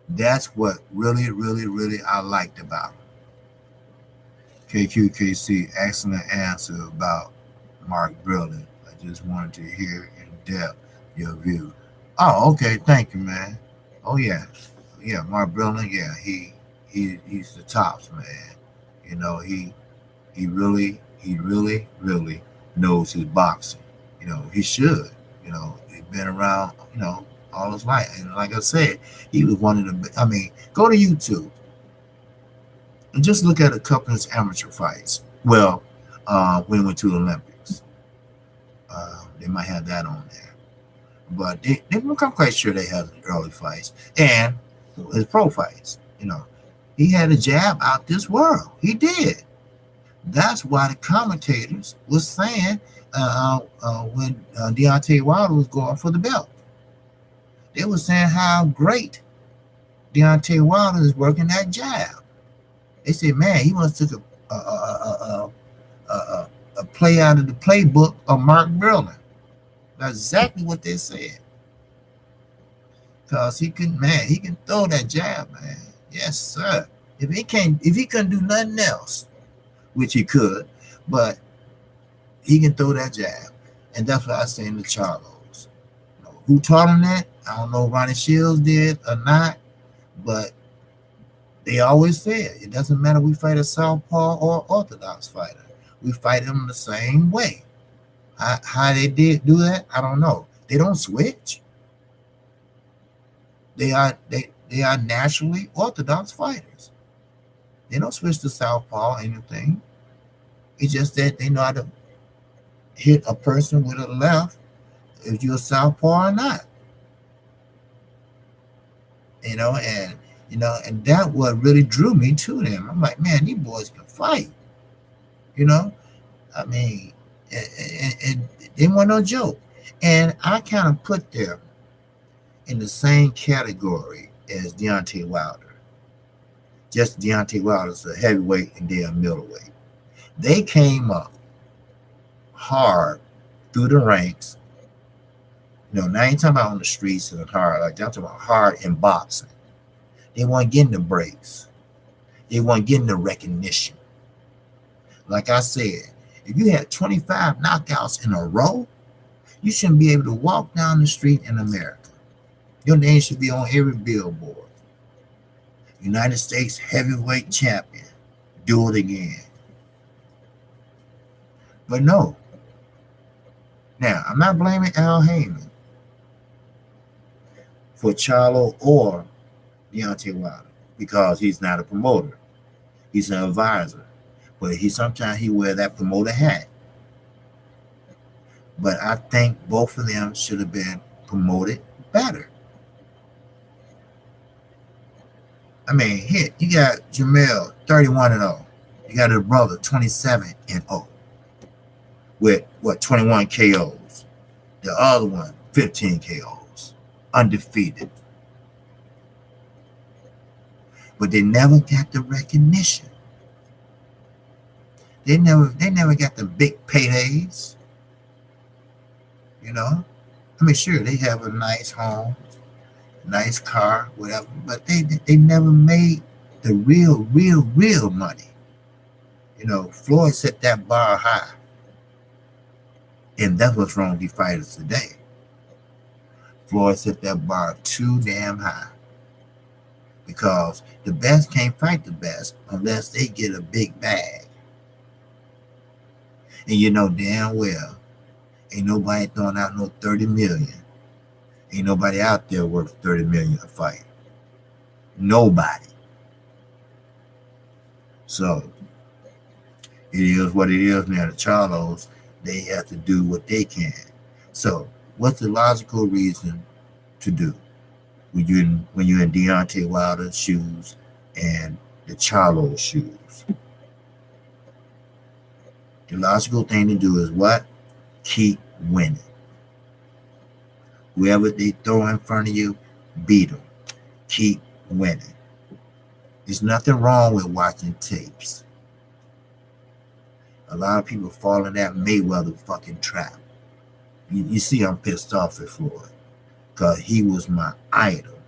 That's what really, really, really I liked about him. KQKC, excellent answer about Mark Brilliant. I just wanted to hear in depth your view. Oh, okay. Thank you, man. Oh, yeah. Yeah, Mark Brilliant, yeah, he's the tops, man. He really, really knows his boxing. He should. He's been around, all his life. And like I said, he was one of the, go to YouTube and just look at a couple of his amateur fights. Well, when he went to the Olympics. They might have that on there. But I'm quite sure they had early fights. And his pro fights, he had a jab out this world. He did. That's why the commentators was saying when Deontay Wilder was going for the belt. They were saying how great Deontay Wilder is working that jab. They said, man, he must have took a play out of the playbook of Mark Brilliant. That's exactly what they said. Because he can throw that jab, man. Yes, sir. If he couldn't do nothing else, which he could, but he can throw that jab. And that's what I say in the Charlo'S. Who taught him that? I don't know if Ronnie Shields did or not, but they always said it doesn't matter if we fight a southpaw or orthodox fighter. We fight them the same way. How they did do that, I don't know. They don't switch. They are naturally orthodox fighters. They don't switch to southpaw or anything. It's just that they know how to hit a person with a left if you're a southpaw or not. And that what really drew me to them. I'm like, man, these boys can fight. And they weren't no joke. And I kind of put them in the same category as Deontay Wilder. Just Deontay Wilder's a heavyweight and they're a middleweight. They came up hard through the ranks. Now I ain't talking about on the streets and hard like that. I'm talking about hard in boxing. They weren't getting the breaks. They weren't getting the recognition. Like I said, if you had 25 knockouts in a row, you shouldn't be able to walk down the street in America. Your name should be on every billboard. United States heavyweight champion. Do it again. But no. Now, I'm not blaming Al Heyman for Charlo or Deontay Wilder because he's not a promoter. He's an advisor. But sometimes he wear that promoter hat. But I think both of them should have been promoted better. I mean, here you got Jamel 31-0. You got his brother 27-0 with what 21 KOs. The other one 15 KOs, undefeated. But they never got the recognition. They never got the big paydays. You know, I mean, sure they have a nice home, nice car, whatever, but they never made the real money. You know, Floyd set that bar high, and that's what's wrong with these fighters today. Floyd set that bar too damn high because the best can't fight the best unless they get a big bag. And you know damn well, ain't nobody throwing out no 30 million. Ain't nobody out there worth 30 million a fight. Nobody. So it is what it is now. The Charlo'S, they have to do what they can. So what's the logical reason to do when you're in Deontay Wilder's shoes and the Charlo'S shoes? The logical thing to do is what? Keep winning. Whoever they throw in front of you, beat them. Keep winning. There's nothing wrong with watching tapes. A lot of people fall in that Mayweather fucking trap. You see I'm pissed off at Floyd because he was my idol.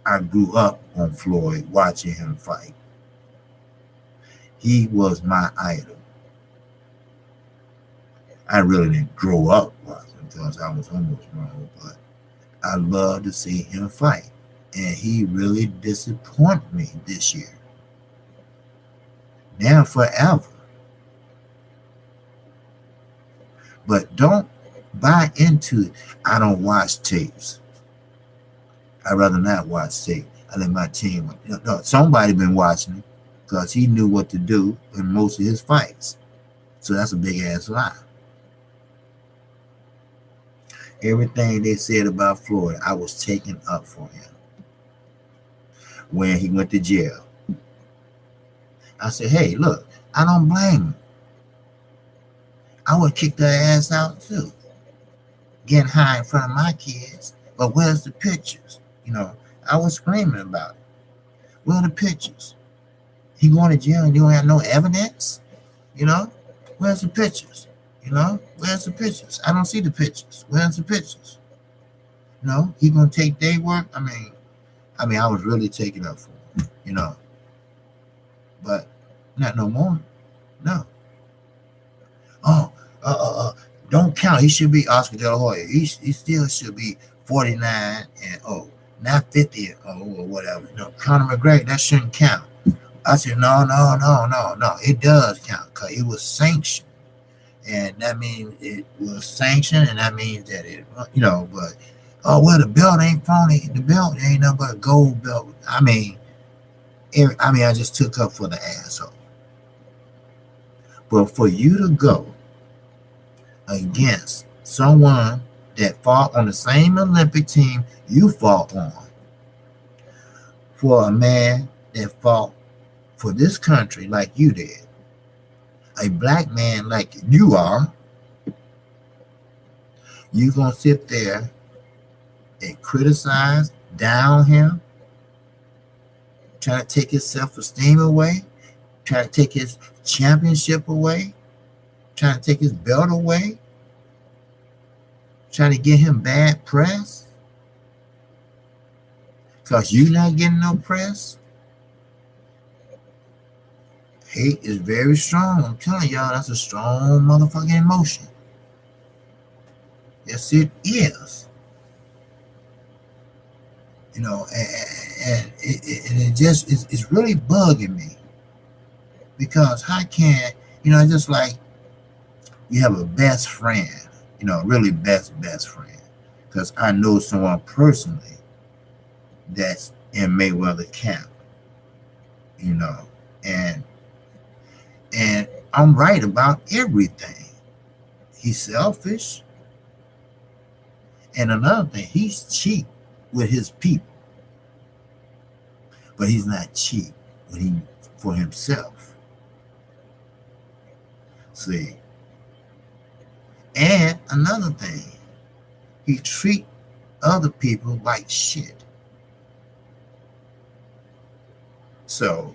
I grew up on Floyd watching him fight. He was my idol. I really didn't grow up watching because I was almost grown, but I love to see him fight. And he really disappointed me this year. Now forever. But don't buy into it. I don't watch tapes. I'd rather not watch tape. I let my team. Somebody been watching it because he knew what to do in most of his fights. So that's a big ass lie. Everything they said about Floyd, I was taking up for him. When he went to jail, I said, hey, look, I don't blame him. I would kick their ass out too. Getting high in front of my kids. But where's the pictures? You know, I was screaming about it. Where are the pictures? He going to jail and you don't have no evidence? You know, where's the pictures? You know, where's the pictures? I don't see the pictures. Where's the pictures? You know, he gonna take day work? I mean, I was really taking up for him, you know. But not no more. No. Don't count. He should be Oscar De La Hoya. He still should be 49-0, not 50-0 or whatever. You know, Conor McGregor, that shouldn't count. I said, no. It does count because it was sanctioned. And that means it was sanctioned, and that means that it, you know, but, the belt ain't phony. The belt ain't nothing but a gold belt. I just took up for the asshole. But for you to go against someone that fought on the same Olympic team you fought on, for a man that fought for this country like you did, a black man like you are, you gonna sit there and criticize, down him, try to take his self-esteem away, try to take his championship away, try to take his belt away, try to get him bad press because you not getting no press? Hate is very strong. I'm telling y'all, that's a strong motherfucking emotion. Yes, it is. And it just it's really bugging me because how can it's just like you have a best friend, really best friend, because I know someone personally that's in Mayweather camp, you know, and and I'm right about everything. He's selfish, and another thing, he's cheap with his people, but he's not cheap when he for himself. See, and another thing, he treat other people like shit. So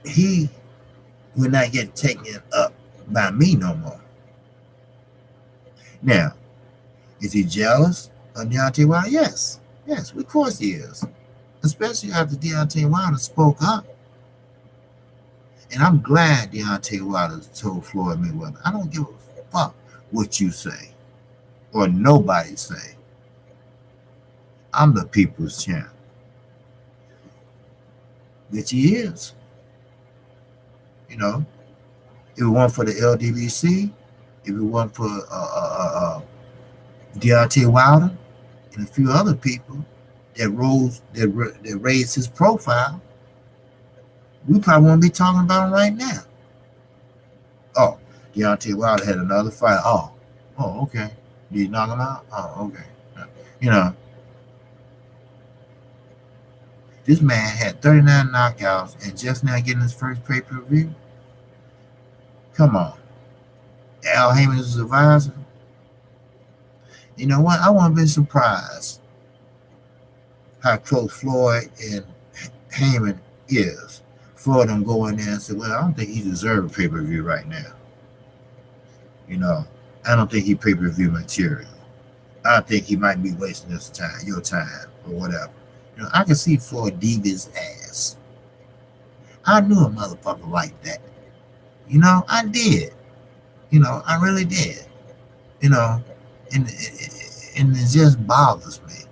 he will not get taken up by me no more. Now, is he jealous of Deontay Wilder? Yes. Yes, of course he is. Especially after Deontay Wilder spoke up. And I'm glad Deontay Wilder told Floyd Mayweather, I don't give a fuck what you say or nobody say. I'm the people's champ. Which he is. If it weren't for the LDBC, if it weren't for Deontay Wilder and a few other people that raised his profile, we probably won't be talking about him right now. Oh, Deontay Wilder had another fight. Oh, okay. Did he knock him out? Oh, okay. You know, this man had 39 knockouts and just now getting his first pay-per-view. Come on. Al Heyman is his advisor. You know what? I wouldn't be surprised how close Floyd and Heyman is. Floyd them go in there and say, well, I don't think he deserves a pay-per-view right now. I don't think he pay-per-view material. I think he might be wasting his time, your time, or whatever. I can see Floyd deep his ass. I knew a motherfucker like that. I did. I really did. And it just bothers me.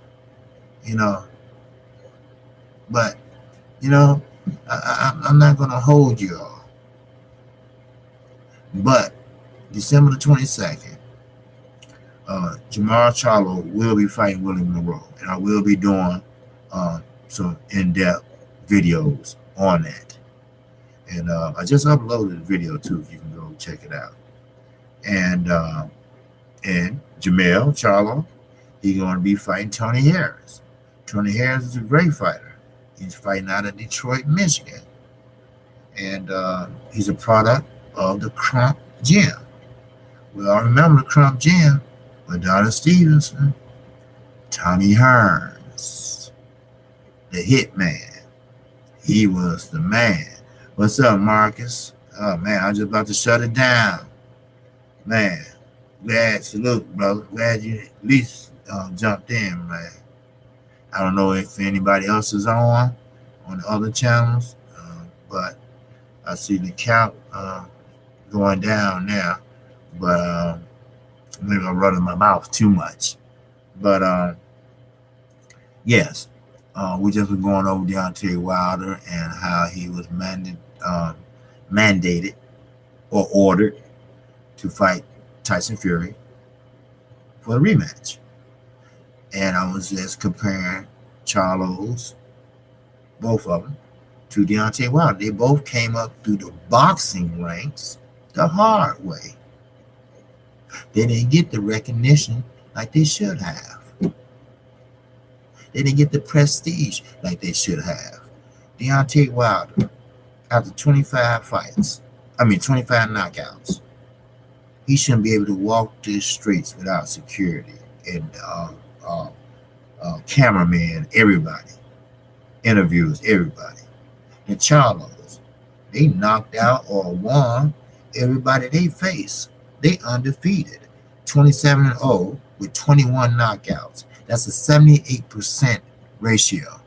But, I'm not going to hold you all. But December the 22nd, Charlo'S will be fighting Willie Monroe. And I will be doing some in-depth videos on that. And I just uploaded a video too, if you can go check it out. And Charlo, he's going to be fighting Tony Harris. Tony Harris is a great fighter. He's fighting out of Detroit, Michigan. And he's a product of the Crump Gym. We all remember the Crump Gym with Donna Stevenson, Tommy Hearns, the Hitman. He was the man. What's up, Marcus? Oh, man, I'm just about to shut it down. Man, salute, brother. Glad you at least jumped in, man. I don't know if anybody else is on the other channels, but I see the count going down now. But maybe I'm running my mouth too much. But yes, we just been going over Deontay Wilder and how he was mandated or ordered to fight Tyson Fury for a rematch. And I was just comparing Charlo'S, both of them, to Deontay Wilder. They both came up through the boxing ranks the hard way. They didn't get the recognition like they should have. They didn't get the prestige like they should have. Deontay Wilder, after 25 knockouts, he shouldn't be able to walk the streets without security and cameraman, everybody, interviews, everybody. The Charlo'S, they knocked out or won everybody they face. They undefeated, 27-0 with 21 knockouts. That's a 78% ratio.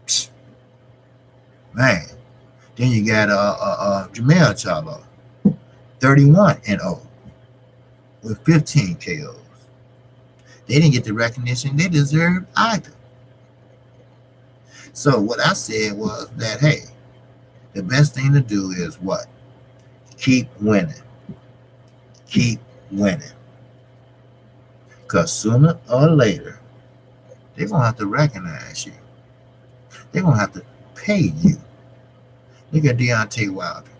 Psst. Man. Then you got Charlo, 31-0 with 15 KOs. They didn't get the recognition they deserved either. So what I said was that, hey, the best thing to do is what? Keep winning. Keep winning. Because sooner or later, they're going to have to recognize you. They're going to have to pay you. Look at Deontay Wilder.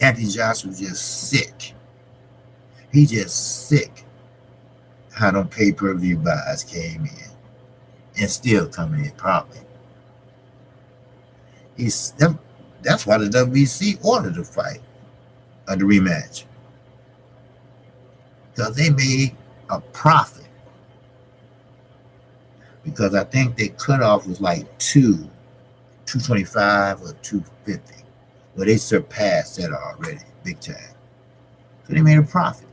Anthony Joshua was just sick. He just sick how them pay-per-view buys came in. And still coming in probably. That's why the WBC ordered the fight of the rematch. Because they made a profit. Because I think their cutoff was like 225 or 250. Well, they surpassed that already, big time. So they made a profit.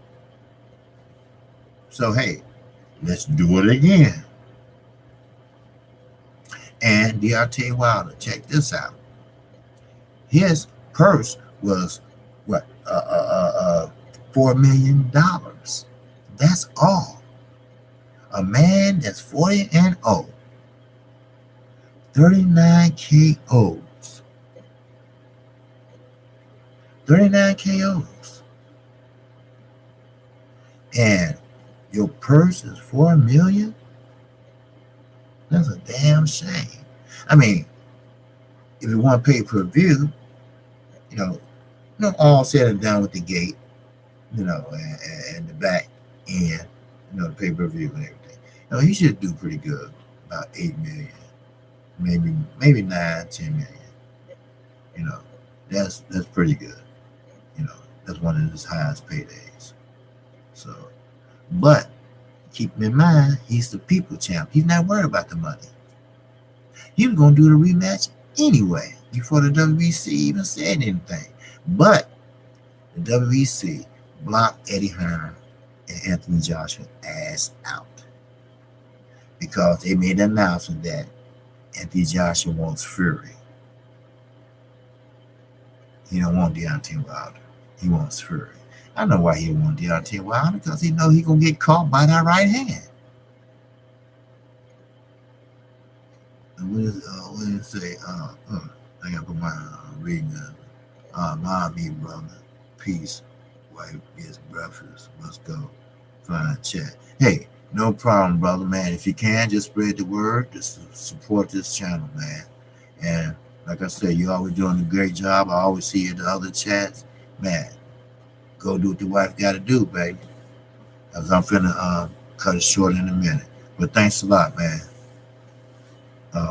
So hey, let's do it again. And Deontay Wilder, check this out. His purse was what? $4 million. That's all. A man that's 40 and 0, 39 KOs. 39 KOs. And your purse is $4 million? That's a damn shame. I mean, if you want to pay per view, all said and done with the gate, and the back end, the pay per view and everything. He should do pretty good, about 8 million, maybe 9, 10 million. That's pretty good. That's one of his highest paydays. So, but keep in mind, he's the people champ. He's not worried about the money. He was going to do the rematch anyway before the WBC even said anything. But the WBC blocked Eddie Hearn and Anthony Joshua ass out because they made an announcement that Anthony Joshua wants Fury. He don't want Deontay Wilder. He wants Fury. I know why he wants Deontay Wilder, because he know he gonna get caught by that right hand. And what did it say? I gotta put my reading. Mom, me brother, peace. Wife gets breakfast. Must go. Find chat. Hey, no problem, brother, man. If you can, just spread the word. Just support this channel, man. And like I said, you're always doing a great job. I always see you in the other chats, man. Go do what the wife got to do, baby. Because I'm finna cut it short in a minute. But thanks a lot, man,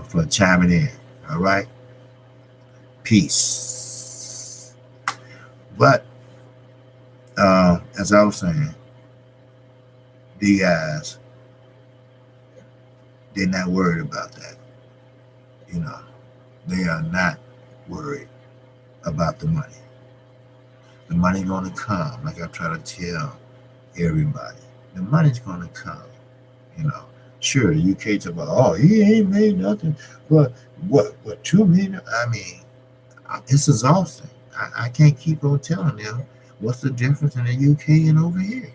for chiming in. All right? Peace. But, as I was saying, these guys, they're not worried about that. They are not worried about the money. The money's going to come, like I try to tell everybody. The money's going to come. Sure, the UK talk about, oh, he ain't made nothing. But what, 2 million? I mean, it's exhausting. I can't keep on telling them what's the difference in the UK and over here.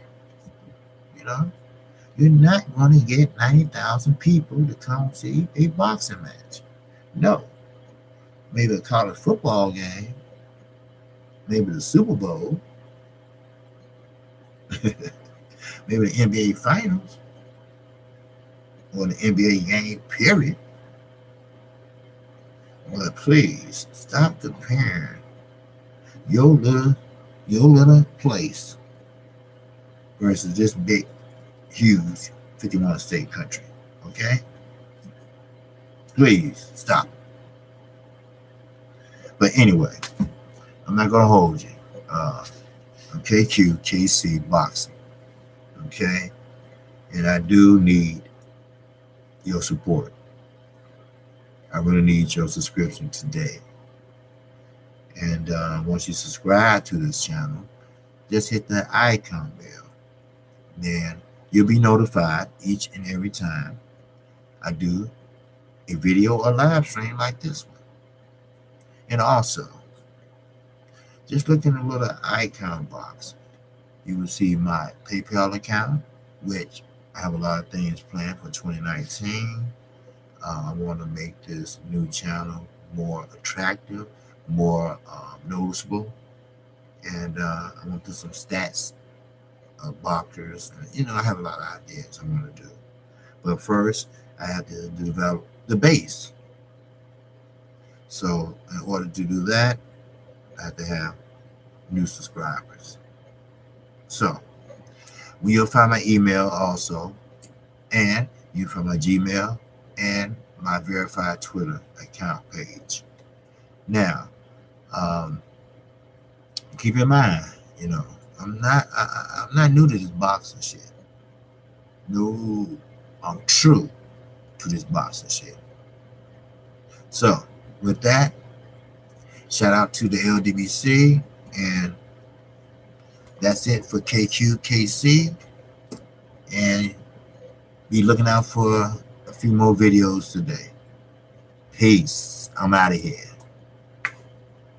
You're not going to get 90,000 people to come see a boxing match. No. Maybe a college football game. Maybe the Super Bowl. Maybe the NBA Finals. Or the NBA game, period. But please, stop comparing your little place versus this big, huge 51 state country. Okay? Please, stop. But anyway, I'm not going to hold you. I'm KQ, KC Boxing. Okay? And I do need your support. I really need your subscription today. And once you subscribe to this channel, just hit the icon bell. Then you'll be notified each and every time I do a video or live stream like this one. And also, just look in the little icon box. You will see my PayPal account, which I have a lot of things planned for 2019. I want to make this new channel more attractive, more noticeable, and I want to do some stats of boxers. I have a lot of ideas I want to do. But first, I have to develop the base. So, in order to do that, I have to have new subscribers. So, you'll find my email also, and you find my Gmail and my verified Twitter account page. Now, um, keep in mind, I'm not new to this boxing shit. No, I'm true to this boxing shit. So, with that, shout out to the LDBC, and that's it for KQKC. And be looking out for a few more videos today. Peace. I'm out of here.